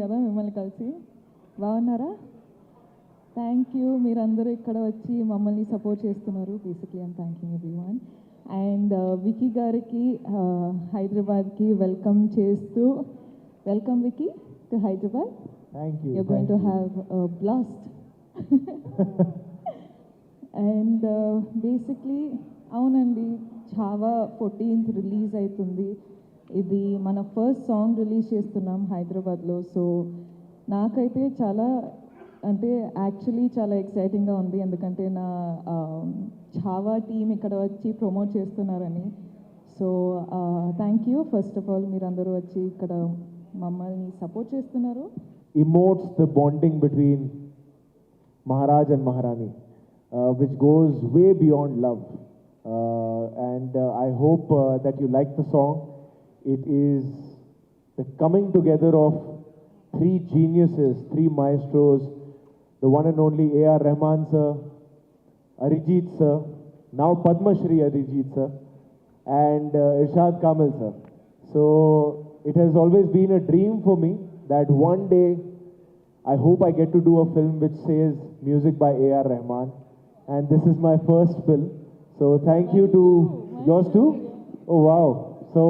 కదా మిమ్మల్ని కలిసి. బాగున్నారా? థ్యాంక్ యూ, మీరందరూ ఇక్కడ వచ్చి మమ్మల్ని సపోర్ట్ చేస్తున్నారు. Basically I'm thanking everyone. And Vicky గారికి హైదరాబాద్కి వెల్కమ్ చేస్తూ, welcome Vicky to Hyderabad. Thank you. You're going to have a blast. And basically అవునండి, ఛావా 14th రిలీజ్ అవుతుంది. ఇది మన ఫస్ట్ సాంగ్ రిలీజ్ చేస్తున్నాం హైదరాబాద్లో. సో నాకైతే చాలా అంటే యాక్చువల్లీ చాలా ఎక్సైటింగ్గా ఉంది, ఎందుకంటే నా ఛావా టీం ఇక్కడ వచ్చి ప్రమోట్ చేస్తున్నారని. So thank you first of all, మీరందరూ వచ్చి ఇక్కడ మమ్మల్ని సపోర్ట్ చేస్తున్నారు. Emotes the bonding between Maharaj and Maharani, which goes way beyond love. And I hope that you like the song. It is the coming together of three geniuses, three maestros, the one and only A.R. Rahman sir, Arijit sir, now Padma Shri Arijit sir, and Irshad Kamil sir. So it has always been a dream for me that one day I hope I get to do a film which says music by A.R. Rahman, and this is my first film. So thank you to yours too. Oh wow. So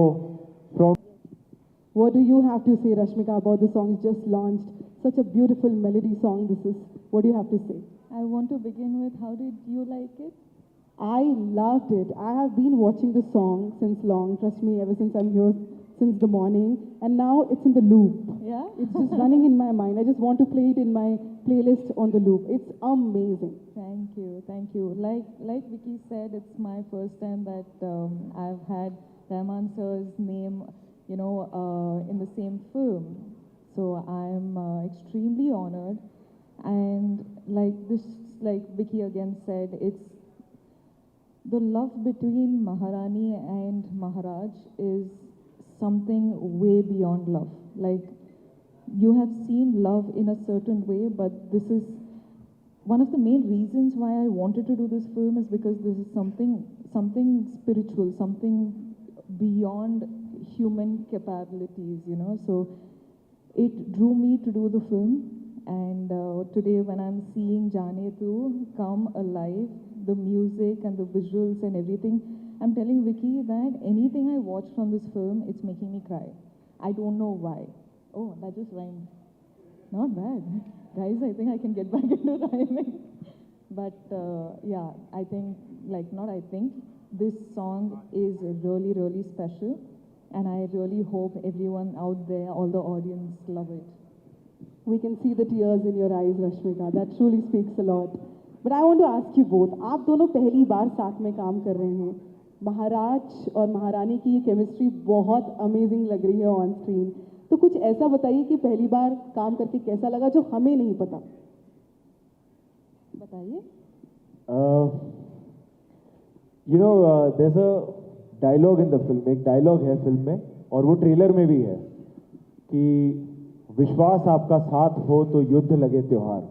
from what do you have to say, Rashmika, about the song just launched? Such a beautiful melody song this is. What do you have to say? I want to begin with, how did you like it? I loved it. I have been watching the song since long. Trust me, ever since I'm here since the morning, and now it's in the loop. Yeah? It's just running in my mind. I just want to play it in my playlist on the loop. It's amazing. Thank you, thank you. Like Vicky said, it's my first time that I've had Rahman sir's name, in the same film. So I'm extremely honored. And like Vicky again said, it's the love between Maharani and Maharaj is something way beyond love. Like, you have seen love in a certain way, but this is one of the main reasons why I wanted to do this film, is because this is something spiritual, something beyond human capabilities, So it drew me to do the film. And today when I'm seeing Jaane Tu come alive, the music and the visuals and everything, I'm telling Vicky that anything I watch from this film, it's making me cry. I don't know why. Oh, that just rhymed. Not bad. Guys, I think I can get back into rhyming. But yeah, this song is really, really special. And I really hope everyone out there, all the audience, love it. We can see the tears in your eyes, Rashmika. That truly speaks a lot. But I want to ask you both. आप दोनों पहली बार साथ में काम कर रहे हैं. महाराज और महारानी की ये केमिस्ट्री बहुत अमेजिंग लग रही है ऑन स्क्रीन. तो कुछ ऐसा बताइए कि पहली बार काम करके कैसा लगा जो हमें नहीं पता. बताइए. There's a dialogue in the film. एक dialogue है फिल्म में, और वो ट्रेलर में भी है कि विश्वास आपका साथ हो तो युद्ध लगे त्योहार.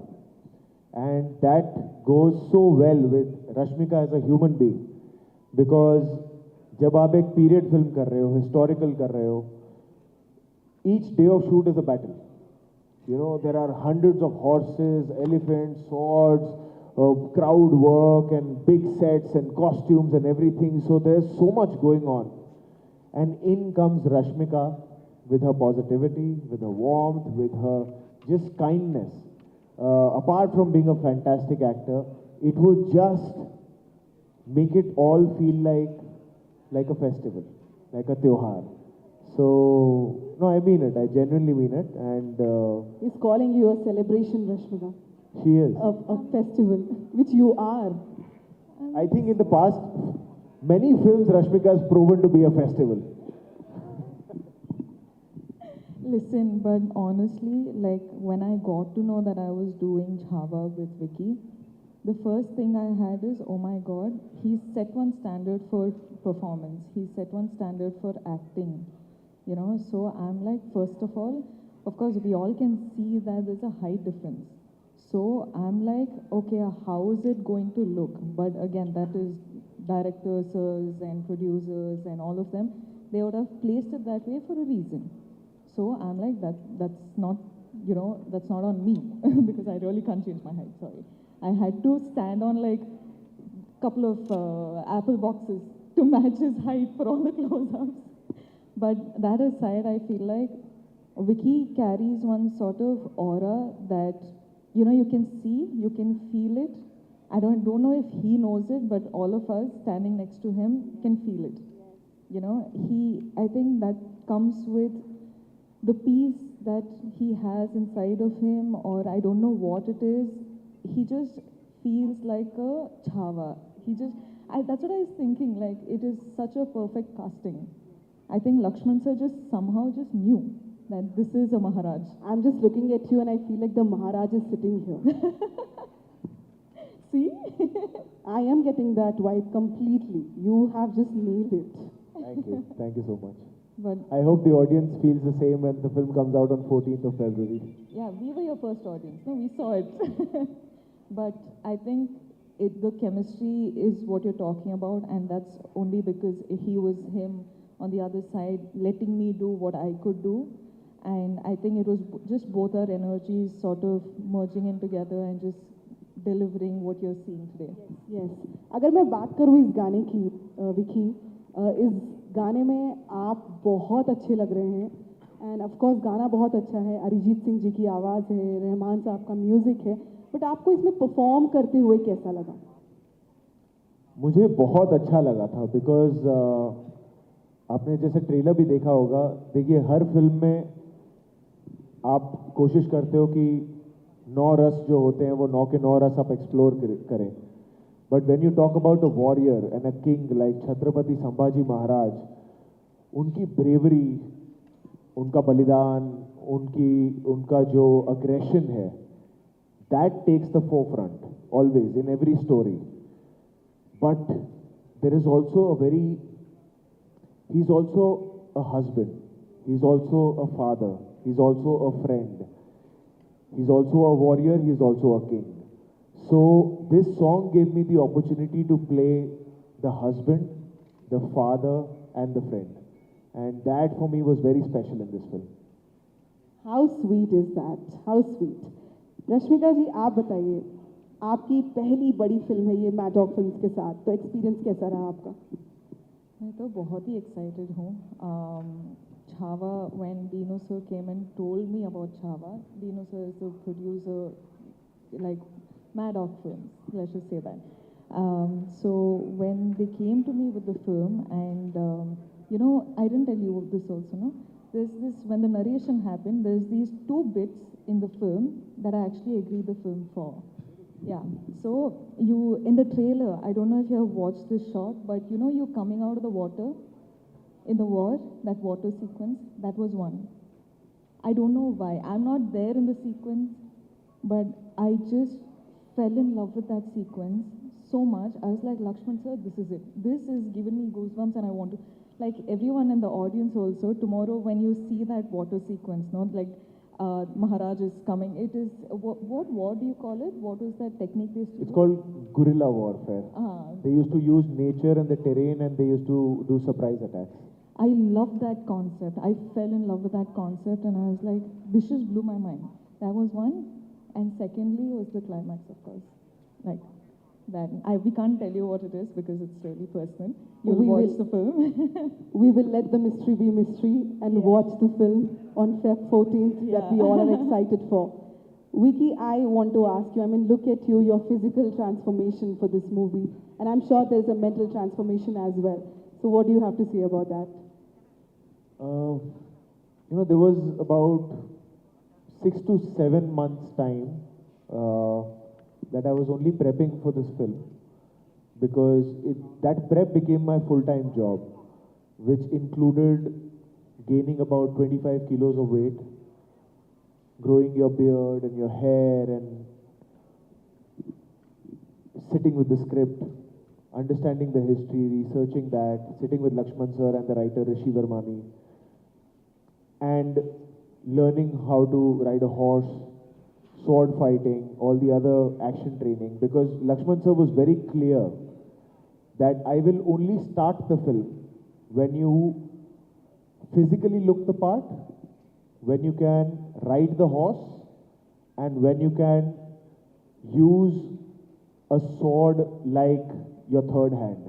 And that goes so well with Rashmika as a human being, because जब आप एक पीरियड फिल्म कर रहे हो, हिस्टोरिकल कर रहे हो, each day of shoot is a battle. There are hundreds of horses, elephants, swords, crowd work and big sets and costumes and everything. So there's so much going on. And in comes Rashmika with her positivity, with her warmth, with her just kindness. Apart from being a fantastic actor, it would just make it all feel like a festival, like a tyohar. So, no, I mean it. I genuinely mean it. And He's calling you a celebration, Rashmika. She is. A festival, which you are. I think in the past, many films Rashmika has proven to be a festival. Listen, but honestly, like when I got to know that I was doing Chhaava with Vicky, the first thing I had is, oh my God, he's set one standard for performance. He's set one standard for acting, So I'm like, first of all, of course, we all can see that there's a height difference. So I'm like, okay, how is it going to look? But again, that is directors and producers and all of them, they would have placed it that way for a reason. So I'm like, that's not you know, that's not on me because I really can't change my height, sorry. I had to stand on like couple of apple boxes to match his height for all the close-ups. But that aside, I feel like Vicky carries one sort of aura that, you know, you can see, you can feel it. I don't know if he knows it, but all of us standing next to him can feel it. You know, I think that comes with the peace that he has inside of him, or I don't know what it is. He just feels like a Chhaava. That's what I was thinking, like, it is such a perfect casting. I think Lakshman sir somehow just knew that this is a Maharaj. I'm just looking at you and I feel like the Maharaj is sitting here. See? I am getting that vibe completely. You have just nailed it. Thank you so much. But I hope the audience feels the same when the film comes out on 14th of February. yeah, we were your first audience. No, we saw it. But I think the chemistry is what you're talking about, and that's only because he was him on the other side, letting me do what I could do. And I think it was just both our energies sort of merging in together and just delivering what you're seeing today. Yes. अगर मैं बात करूँ इस गाने की, विकी, इस गाने में आप बहुत अच्छे लग रहे हैं. एंड ऑफ कोर्स गाना बहुत अच्छा है, अरिजीत सिंह जी की आवाज़ है, रहमान साहब का म्यूज़िक है, बट आपको इसमें परफॉर्म करते हुए कैसा लगा? मुझे बहुत अच्छा लगा था बिकॉज आपने जैसे ट्रेलर भी देखा होगा. देखिए, हर फिल्म में आप कोशिश करते हो कि 9 रस जो होते हैं वो 9 के 9 रस आप एक्सप्लोर करें. But when you talk about a warrior and a king like Chhatrapati Sambhaji Maharaj, उनकी ब्रेवरी, उनका बलिदान, उनका जो अग्रेशन है, that takes the forefront always in every story. But there is also he is also a husband, he is also a father, he is also a friend, he is also a warrior, he is also a king. So this song gave me the opportunity to play the husband, the father and the friend, and that for me was very special in this film. How sweet is that? How sweet. Rashmika ji, आप बताइए, आपकी पहली बड़ी film है ये Maddock films के साथ, तो एक्सपीरियंस कैसा रहा आपका? मैं तो बहुत ही एक्साइटेड हूँ. Chhaava, when Dino sir came and told me about Chhaava, Dino sir is the producer, like Maddox films, let's just say that. So when they came to me with the film, and you know, I didn't tell you this also, no? There's this, when the narration happened, there's these 2 bits in the film that I actually agreed the film for. Yeah, so in the trailer, I don't know if you have watched this shot, but you know, you coming out of the water in the war, that water sequence, that was one. I don't know why. I'm not there in the sequence, but I just fell in love with that sequence so much. I was like, Lakshman sir, this is it. This is giving me goosebumps, and I want to, like everyone in the audience also, tomorrow when you see that water sequence, no, like Maharaj is coming. It is, what war do you call it? What was that technique they used to It's do? called guerrilla warfare. They used to use nature and the terrain, and they used to do surprise attacks. I loved that concept. I fell in love with that concept, and I was like, this just blew my mind. That was one. And secondly was the climax, of course. Like that. We can't tell you what it is because it's really personal. You'll watch the film. We will let the mystery be mystery and watch the film on Feb 14th that we all are excited for. Vicky, I want to ask you, I mean, look at you, your physical transformation for this movie. And I'm sure there's a mental transformation as well. So what do you have to say about that? You know, there was about 6 to 7 months time that I was only prepping for this film, because that prep became my full-time job, which included gaining about 25 kilos of weight, growing your beard and your hair, and sitting with the script, understanding the history, researching that, sitting with Lakshman sir and the writer Rishi Vermani, and learning how to ride a horse, sword fighting, all the other action training, because Lakshman sir was very clear that I will only start the film when you physically look the part, when you can ride the horse and when you can use a sword like your third hand.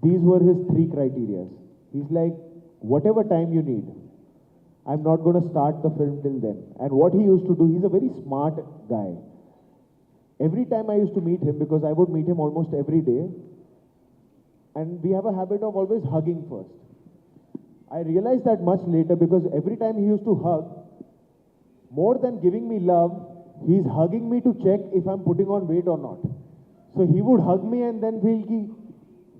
These were his three criteria. He's like, whatever time you need, I'm not going to start the film till then. And what he used to do, he's a very smart guy. Every time I used to meet him, because I would meet him almost every day, and we have a habit of always hugging first. I realized that much later because every time he used to hug, more than giving me love, he's hugging me to check if I'm putting on weight or not. So he would hug me and then feel ki,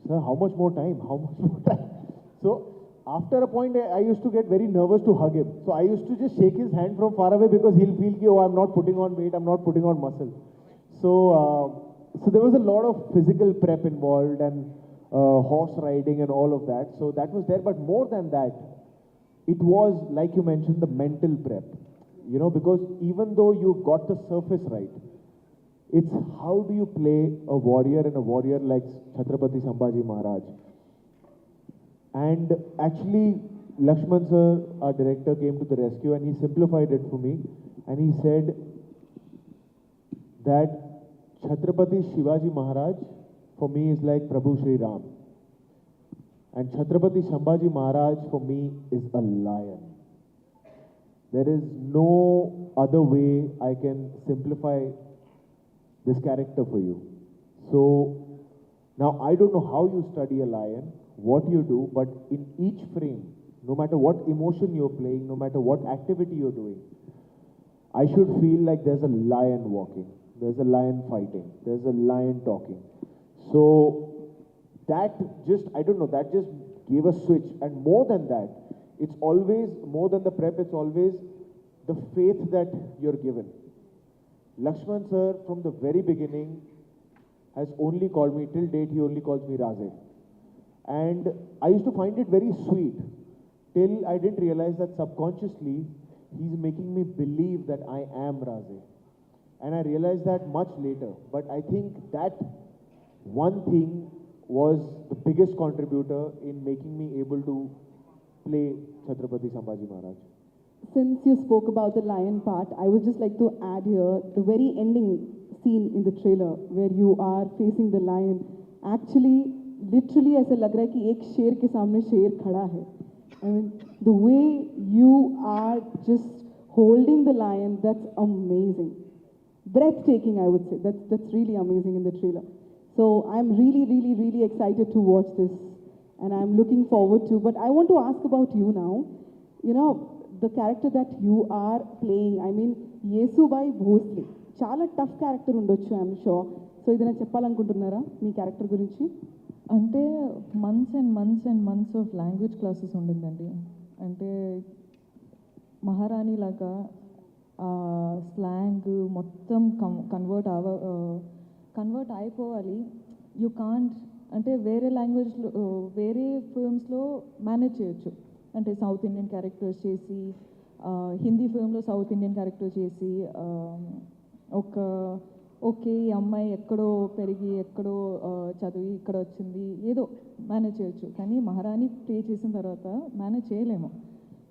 sir, how much more time? How much more time? So after a point, I used to get very nervous to hug him. So I used to just shake his hand from far away because he'll feel ki, oh, I'm not putting on weight, I'm not putting on muscle. So there was a lot of physical prep involved and horse riding and all of that. So that was there. But more than that, it was, like you mentioned, the mental prep. You know, because even though you got the surface right, it's how do you play a warrior and a warrior like Chhatrapati Sambhaji Maharaj. And actually, Lakshman sir, our director, came to the rescue and he simplified it for me. And he said that Chhatrapati Shivaji Maharaj for me is like Prabhu Shri Ram. And Chhatrapati Sambhaji Maharaj for me is a lion. There is no other way I can simplify this character for you. So now I don't know how you study a lion, what you do, but in each frame, no matter what emotion you're playing, no matter what activity you're doing, I should feel like there's a lion walking, there's a lion fighting, there's a lion talking. So that just, I don't know, that just gave a switch. And more than that, it's always, more than the prep, it's always the faith that you're given. Lakshman sir, from the very beginning, has only called me, till date, he only calls me Raze. And I used to find it very sweet, till I didn't realize that subconsciously, he's making me believe that I am Raze. And I realized that much later. But I think that one thing was the biggest contributor in making me able to play Chhatrapati Sambhaji Maharaj. Since you spoke about the lion part, I would just like to add here the very ending scene in the trailer where you are facing the lion. Actually, literally ऐसा लग रहा है कि एक शेर के सामने शेर खड़ा है. I mean, the way you are just holding the lion, that's amazing. Breathtaking, I would say. That's really amazing in the trailer. So I'm really, really, really excited to watch this. And I'm looking forward to. But I want to ask about you now. You know, the character that you are playing, I mean, Yesubai Bhosle. Chala tough character undochu, I'm sure. So idana cheppalanukuntunnara mee character gurinchi? అంటే months and months and months of language classes ఉండిందండి. అంటే మహారాణి లాగా slang మొత్తం convert అయిపోవాలి. You can't అంటే వేరే లాంగ్వేజ్లో వేరే ఫిల్మ్స్లో మేనేజ్ చేయొచ్చు. అంటే సౌత్ ఇండియన్ క్యారెక్టర్స్ చేసి హిందీ ఫిల్మ్లో సౌత్ ఇండియన్ క్యారెక్టర్ చేసి ఓకే ఈ అమ్మాయి ఎక్కడో పెరిగి ఎక్కడో చదివి ఇక్కడ వచ్చింది ఏదో మేనేజ్ చేయొచ్చు. కానీ మహారాణి ప్లే చేసిన తర్వాత మేనేజ్ చేయలేము.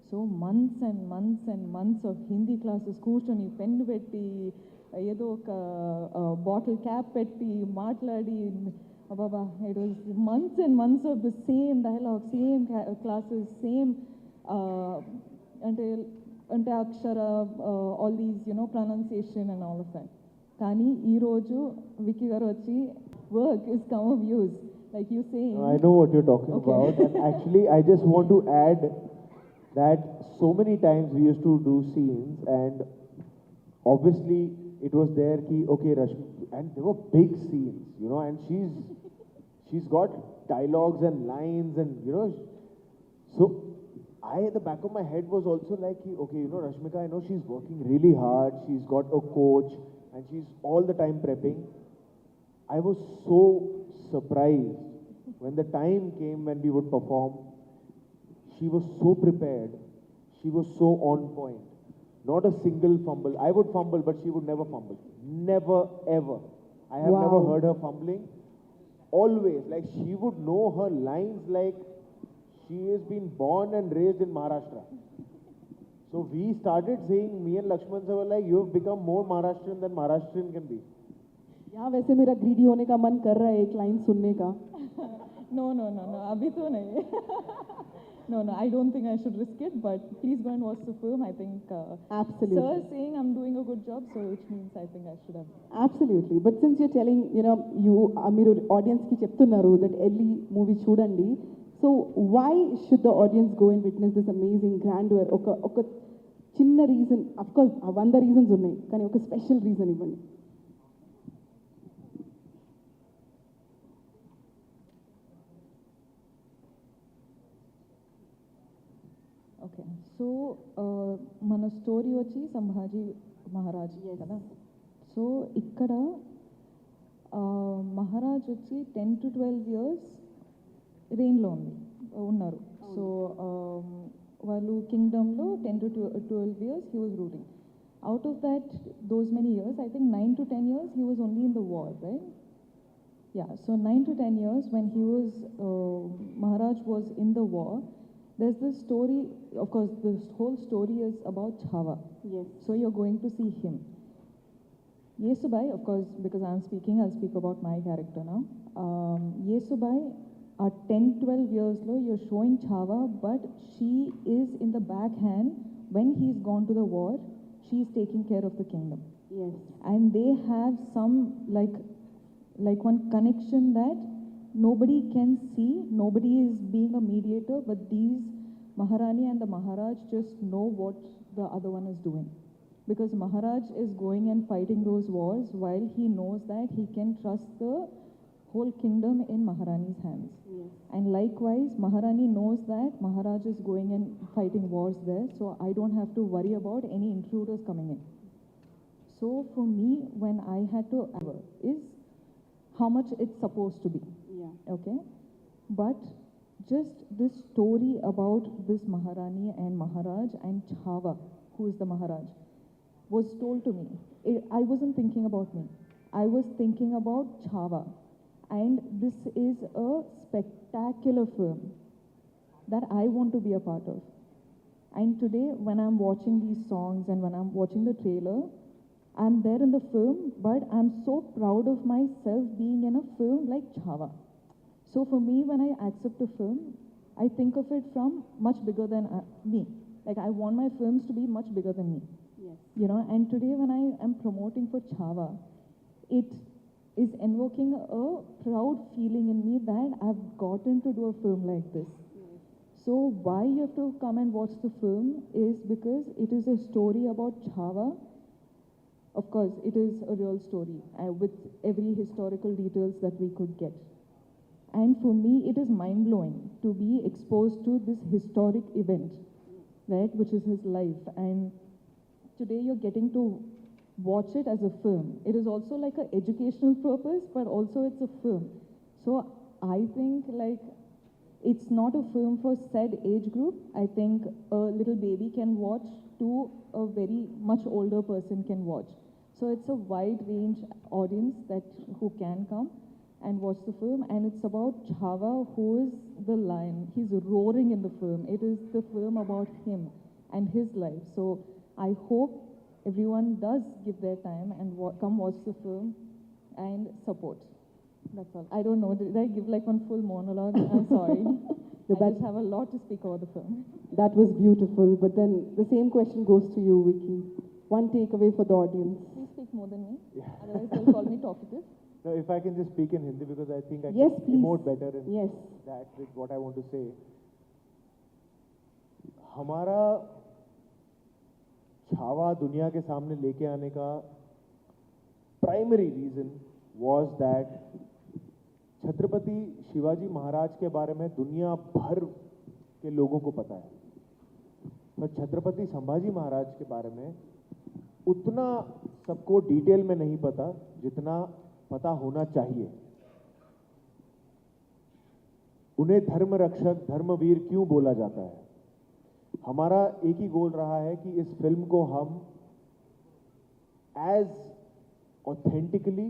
So months and months and months of Hindi classes కూర్చొని పెన్ పెట్టి ఏదో ఒక బాటిల్ క్యాప్ పెట్టి మాట్లాడి బాబా it was months and months of the same dialogue, same classes, same అంటే అక్షర all these pronunciation and all of that. కానీ ఈరోజు విక్కీ గారు వచ్చి work is come of use like you say. I know what you're talking about. And actually I just want to add that so many times we used to do scenes and obviously it was there ki okay Rashmika, and there were big scenes, and she's got dialogues and lines and so at the back of my head was also like okay, Rashmika, I know she's working really hard, she's got a coach and she's all the time prepping. I was so surprised when the time came when we would perform. She was so prepared. She was so on point. Not a single fumble. I would fumble, but she would never fumble. Never, ever. I have never heard her fumbling. Always. Like, she would know her lines like she has been born and raised in Maharashtra. So So we started saying, me and Lakshman sir were like, you have become more Maharashtrian than Maharashtrian can be. यहाँ वैसे मेरा greedy होने का मन कर रहा है एक लाइन सुनने का. No, no, no, no. अभी तो नहीं. No, no. I don't think I should risk it. But please go and watch the film. I think Absolutely. sir is saying I'm doing a good job, so which means I think I should have. Absolutely. But since you're telling, మీరు audience కి చెప్తున్నారు that ఎల్లి movie చూడండి, so why should the audience go and witness this amazing grandeur? ఒక చిన్న reason, of course 100 reasons ఉన్నాయి, కానీ ఒక స్పెషల్ రీజన్ ఇవ్వండి. ఓకే సో మన స్టోరీ వచ్చి సంభాజీ మహారాజ్ కదా. సో ఇక్కడ మహారాజ్ వచ్చి 10 to 12 years రెయిన్లో ఉన్నారు. సో వాళ్ళు కింగ్డమ్లో 10 to 12 years he was ruling. Out of that, those many years, I think 9 to 10 years he was only in the war, right? Yeah, so 9 to 10 years when he was, Maharaj was in the war, there's this story, of course, this whole story is about Chhaava. Yes. So you're going to see him. Yesubai, of course, because I'm speaking, I'll speak about my character now. Yesubai, at 10-12 years low, you're showing Chhaava, but she is in the backhand. When he's gone to the war, she's taking care of the kingdom. Yes. And they have some, like one connection that nobody can see, nobody is being a mediator, but these Maharani and the Maharaj just know what the other one is doing. Because Maharaj is going and fighting those wars while he knows that he can trust the whole kingdom in Maharani's hands. Yes. And likewise, Maharani knows that Maharaj is going and fighting wars there, so I don't have to worry about any intruders coming in. So for me, when I had to is how much it's supposed to be. Yeah. Okay? But just this story about this Maharani and Maharaj and Chhaava, who is the Maharaj, was told to me. I wasn't thinking about me. I was thinking about Chhaava. And this is a spectacular film that I want to be a part of. And today, when I'm watching these songs and when I'm watching the trailer, I'm there in the film, but I'm so proud of myself being in a film like Chhaava. So for me, when I accept a film, I think of it from much bigger than me. Like I want my films to be much bigger than me. Yes. And today when I am promoting for Chhaava, it is invoking a proud feeling in me that I've gotten to do a film like this. Yes. So why you have to come and watch the film is because it is a story about Chhaava. Of course, it is a real story with every historical details that we could get. And for me, it is mind-blowing to be exposed to this historic event, right, which is his life. And today you're getting to watch it as a film. It is also like an educational purpose, but also it's a film. So I think like it's not a film for said age group. I think a little baby can watch to a very much older person can watch. So it's a wide range audience who can come and watch the film. And it's about Chhaava, who is the lion. He's roaring in the film. It is the film about him and his life. So I hope everyone does give their time and come watch the film and support. That's all. I don't know, did I give like one full monologue? I'm sorry. I just have a lot to speak about the film. That was beautiful, but then the same question goes to you, Vicky. One takeaway for the audience. Please speak more than me. Otherwise they'll call me talkative. No, if I can just speak in Hindi because I think I Yes, can please. emote better in Yes. that with what I want to say. हमारा छावा दुनिया के सामने लेके आने का primary reason was that Chhatrapati Shivaji Maharaj के बारे में दुनिया भर के लोगों को पता है, पर छत्रपति संभाजी महाराज के बारे में उतना सबको डिटेल में नहीं पता जितना पता होना चाहिए. उन्हें धर्म रक्षक, धर्मवीर क्यों बोला जाता है? हमारा एक ही गोल रहा है कि इस फिल्म को हम as authentically,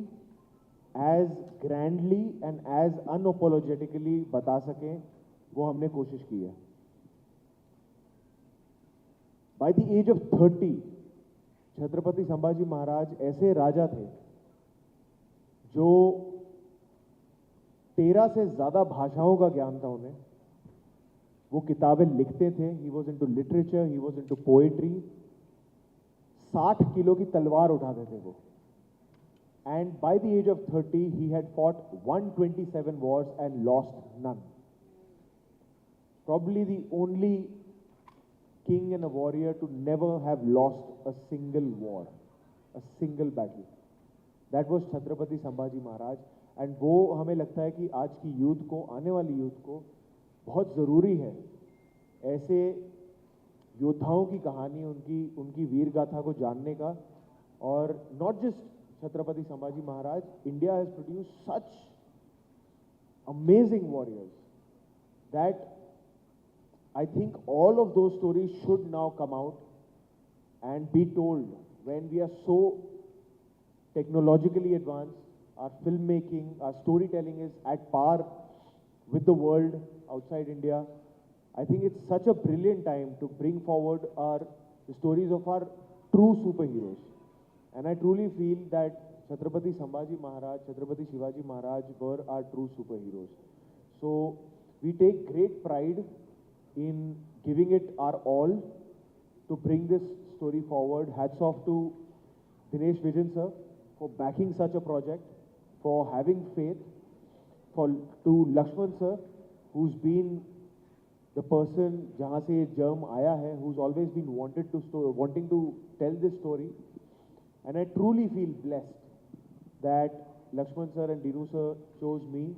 as grandly and as unapologetically बता सकें, वो हमने कोशिश की है. By the age of 30, Chhatrapati Sambhaji महाराज ऐसे राजा थे जो 13 से ज़्यादा भाषाओं का ज्ञान था उन्हें. वो किताबें लिखते थे. He was into literature, he was into poetry. 60 kilo की तलवार उठाते थे वो. And by the age of 30, he had fought 127 wars and lost none. Probably the only king and a warrior to never have lost a single war, a single battle. That was Chhatrapati Sambhaji Maharaj. And वो हमें लगता है कि आज की youth को, आने वाली यूथ को बहुत ज़रूरी है ऐसे योद्धाओं की कहानी, उनकी वीर गाथा को जानने का. और not just Chhatrapati Sambhaji Maharaj, India has produced such amazing warriors that I think all of those stories should now come out and be told. When we are so technologically advanced, our filmmaking, our storytelling is at par with the world outside India. I think it's such a brilliant time to bring forward the stories of our true superheroes. And I truly feel that Chhatrapati Sambhaji Maharaj, Chhatrapati Shivaji Maharaj were our true superheroes. So we take great pride in giving it our all to bring this story forward. Hats off to Dinesh Vijan sir for backing such a project, for having faith, to Lakshman sir, who's been the person jahan se ye germ aaya hai, who's always been wanting to tell this story. And I truly feel blessed that Lakshman sir and Dinu sir chose me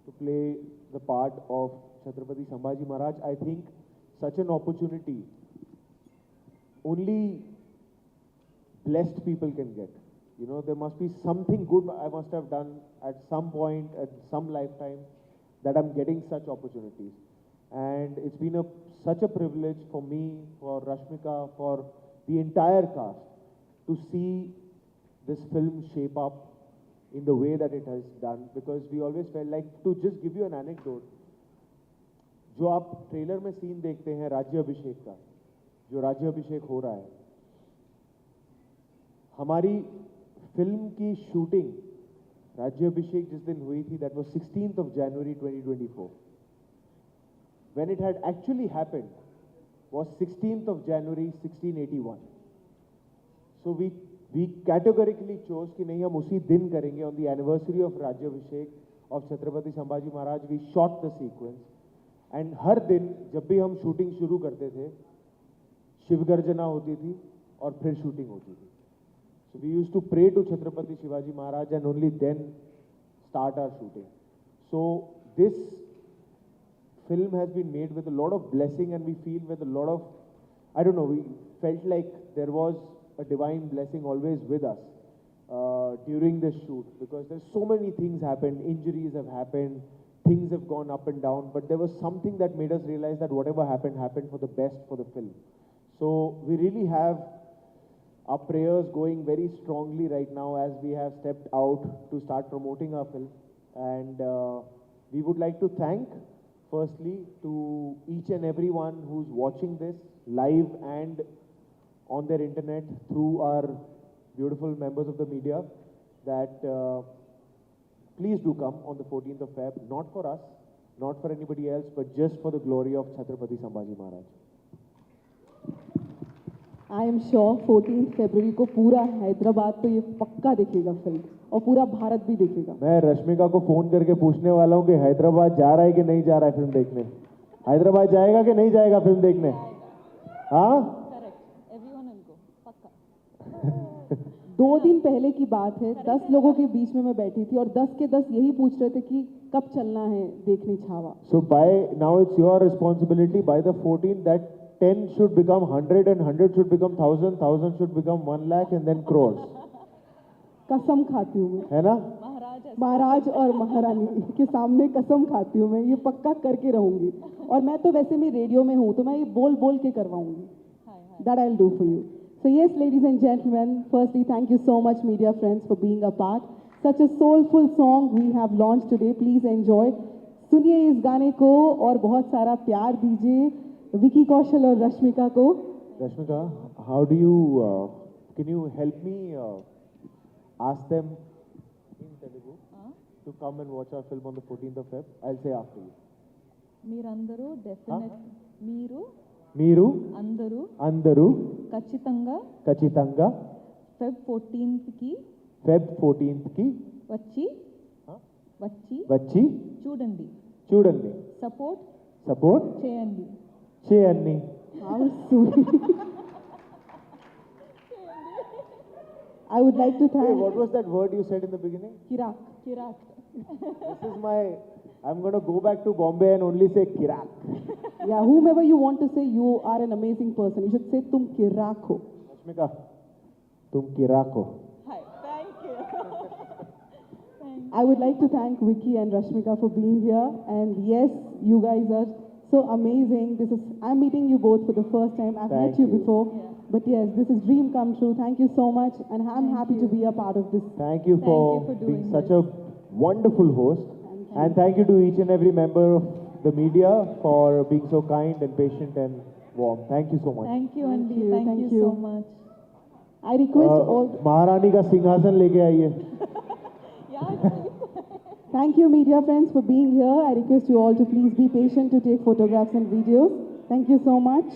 to play the part of Chhatrapati Sambhaji Maharaj. I think such an opportunity only blessed people can get. You know, there must be something good I must have done at some point, at some lifetime, that I'm getting such opportunities. And it's been such a privilege for me, for Rashmika, for the entire cast to see this film shape up in the way that it has done. Because we always felt like, to just give you an anecdote, जो आप trailer में scene देखते हैं राज्याभिषेक का, जो राज्याभिषेक हो रहा है, हमारी फिल्म की शूटिंग राज्याभिषेक जिस दिन हुई थी, that was 16th of January 2024. When it had actually happened was 16th of January 1681. So we categorically chose कि नहीं, हम उसी दिन करेंगे. On the anniversary of राज्याभिषेक of Chhatrapati Sambhaji Maharaj, we shot the sequence. And हर दिन जब भी हम शूटिंग शुरू करते थे, शिव गर्जना होती थी और फिर शूटिंग होती थी. So we used to pray to Chhatrapati Shivaji Maharaj and only then start our shooting. So this film has been made with a lot of blessing, and we feel with a lot of, I don't know, we felt like there was a divine blessing always with us during this shoot, because there's so many things happened, injuries have happened, things have gone up and down, but there was something that made us realize that whatever happened, happened for the best for the film. So we really have our prayers going very strongly right now as we have stepped out to start promoting our film. And we would like to thank, firstly, to each and everyone who's watching this live and on their internet through our beautiful members of the media, that please do come on the 14th of Feb, not for us, not for anybody else, but just for the glory of Chhatrapati Sambhaji Maharaj. I am sure 14th February को पूरा हैदराबाद तो ये पक्का देखेगा film, और पूरा भारत भी देखेगा. मैं रश्मिका को फोन करके पूछने वाला हूँ कि हैदराबाद जा रहा है कि नहीं जा रहा है फिल्म देखने. हैदराबाद जाएगा कि नहीं जाएगा फिल्म देखने? हाँ, करेक्ट, एवरीवन विल गो, पक्का. 2 दिन पहले की बात है, 10 लोगों के बीच में मैं बैठी थी और 10 के 10 यही पूछ रहे थे कि कब चलना है देखने Chhaava. So by now it's your responsibility. By the 14th, that 10 should become 100 and 100 should become 1000, 1000 should become 1 lakh and then crores. कसम खाती हूँ मैं, है ना? महाराज और महारानी के सामने कसम खाती हूँ मैं, ये पक्का करके रहूंगी. और मैं तो वैसे भी रेडियो में हूँ, तो मैं ये बोल बोल के करवाऊंगी. That I'll do for you. So yes, ladies and gentlemen, firstly, thank you so much, media friends, for being a part. Such a soulful song we have launched today. Please enjoy. सुनिए इस गाने को और बहुत सारा प्यार दीजिए विकी कौशल और रश्मिका को. Rashmika, how do you, can you help me ask them in Telugu to come and watch our film on the 14th of Feb? I'll say after you. మీరందరూ డెఫినెట్ మీరు అందరూ అందరూ ఖచ్చితంగా Feb 14th కి వచ్చి చూడండి సపోర్ట్ చేయండి. How sweet. I would like to Hey, thank what was that word you said in the beginning? Kirak. This is my, I'm going to go back to Bombay and only say Kirak. Yeah, whomever you want to say, you are an amazing person. You should say tum Kirak ho. Rashmika, tum Kirak ho. Hi, thank you. I would like to thank Vicky and Rashmika for being here. And yes, you guys are so amazing. I'm meeting you both for the first time. I've met you before. Yeah. But yes, this is dream come true. Thank you so much. And I'm happy to be a part of this. Thank you for being such a wonderful host. And thank you to each and every member of the media for being so kind and patient and warm. Thank you so much. Thank you, Andy. you, Thank thank you so you. much. I request all... महारानी का सिंहासन लेके आइए. Thank you, media friends, for being here. I request you all to please be patient to take photographs and videos. Thank you so much.